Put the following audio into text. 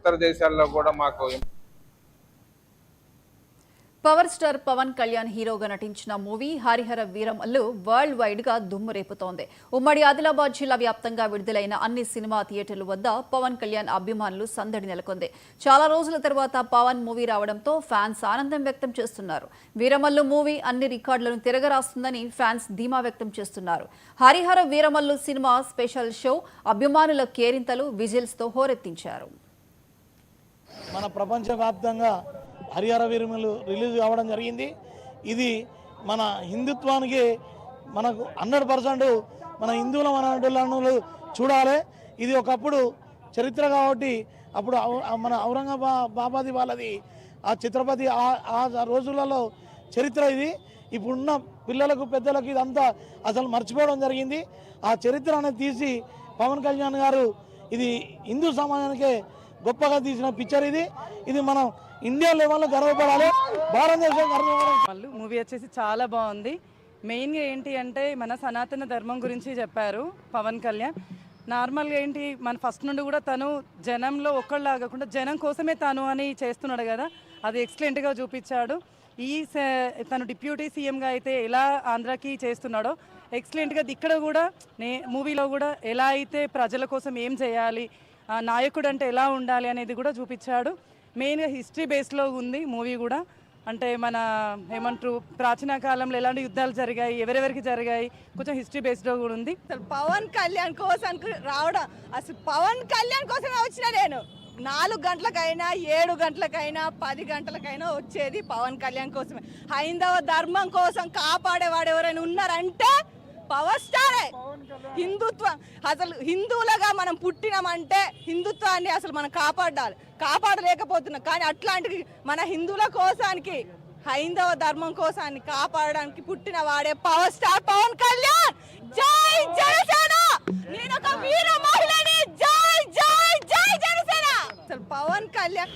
ఇతర దేశాల్లో కూడా మాకు. పవర్ స్టార్ పవన్ కళ్యాణ్ హీరోగా నటించిన movie Harihara Veeramallu world wide గా దుమ్ము రేపుతోంది. ఉమ్మడి ఆదిలాబాద్ జిల్లా వ్యాప్తంగా విడుదలైన అన్ని సినిమా థియేటర్ల వద్ద పవన్ కళ్యాణ్ అభిమానులు సందడి నెలకొంది. చాలా రోజుల తర్వాత పవన్ మూవీ రావడంతో ఫ్యాన్స్ ఆనందం వ్యక్తం చేస్తున్నారు. వీరమల్లు మూవీ అన్ని రికార్డులను తిరగరాస్తుందని ఫ్యాన్స్ ధీమా వ్యక్తం చేస్తున్నారు. Harihara Veeramallu cinema special show అభిమానుల కేరింతలు విజిల్స్ తో హోరెత్తించారు. మన ప్రపంచవ్యాప్తంగా హరిహర వీరమల్లు రిలీజ్ కావడం జరిగింది. ఇది మన హిందుత్వానికి మనకు 100% మన హిందువుల మనలను చూడాలి. ఇది ఒకప్పుడు చరిత్ర కాబట్టి అప్పుడు మన ఔరంగాబాద్ వాళ్ళది ఆ ఛత్రపతి ఆ రోజులలో చరిత్ర ఇది. ఇప్పుడున్న పిల్లలకు పెద్దలకు ఇదంతా అసలు మర్చిపోవడం జరిగింది. ఆ చరిత్ర అనేది తీసి పవన్ కళ్యాణ్ గారు ఇది హిందూ సమాజానికే గొప్పగా తీసిన పిక్చర్ ఇది. ఇది మనం ఇండియా లెవెల్లో గర్వపడాలి, భారతదేశం గర్వపడాలి. మూవీ వచ్చేసి చాలా బాగుంది. మెయిన్గా ఏంటి అంటే మన సనాతన ధర్మం గురించి చెప్పారు పవన్ కళ్యాణ్. నార్మల్గా ఏంటి మన ఫస్ట్ నుండి కూడా తను జనంలో ఒక్కళ్ళలా కాకుండా జనం కోసమే తను అని చేస్తున్నాడు కదా, అది ఎక్సలెంట్గా చూపించాడు. తను డిప్యూటీ సీఎంగా అయితే ఎలా ఆంధ్రాకి చేస్తున్నాడో ఎక్సలెంట్గా ఇక్కడ కూడా మూవీలో కూడా ఎలా అయితే ప్రజల కోసం ఏం చేయాలి, నాయకుడు అంటే ఎలా ఉండాలి అనేది కూడా చూపించాడు. మెయిన్గా హిస్టరీ బేస్లో ఉంది మూవీ కూడా. అంటే మన ఏమంటారు ప్రాచీన కాలంలో ఎలాంటి యుద్ధాలు జరిగాయి, ఎవరెవరికి జరిగాయి, కొంచెం హిస్టరీ బేస్లో కూడా ఉంది. అసలు పవన్ కళ్యాణ్ కోసం రావడం, అసలు పవన్ కళ్యాణ్ కోసమే వచ్చిన నేను 4 గంటలకైనా 7 గంటలకైనా 10 గంటలకైనా వచ్చేది పవన్ కళ్యాణ్ కోసమే. హైందవ ధర్మం కోసం కాపాడేవాడు ఎవరైనా ఉన్నారంటే పవర్ స్టారే. హిందుత్వం అసలు హిందువులుగా మనం పుట్టినామంటే హిందుత్వాన్ని అసలు మనం కాపాడలేకపోతున్నాం. కానీ అట్లాంటివి మన హిందువుల కోసానికి హైందవ ధర్మం కోసాన్ని కాపాడడానికి పుట్టిన వాడే పవర్ స్టార్ పవన్ కళ్యాణ్. జై జనసేన. నేను ఒక వీర మహిళని. జై జై జై జనసేన. అసలు పవన్ కళ్యాణ్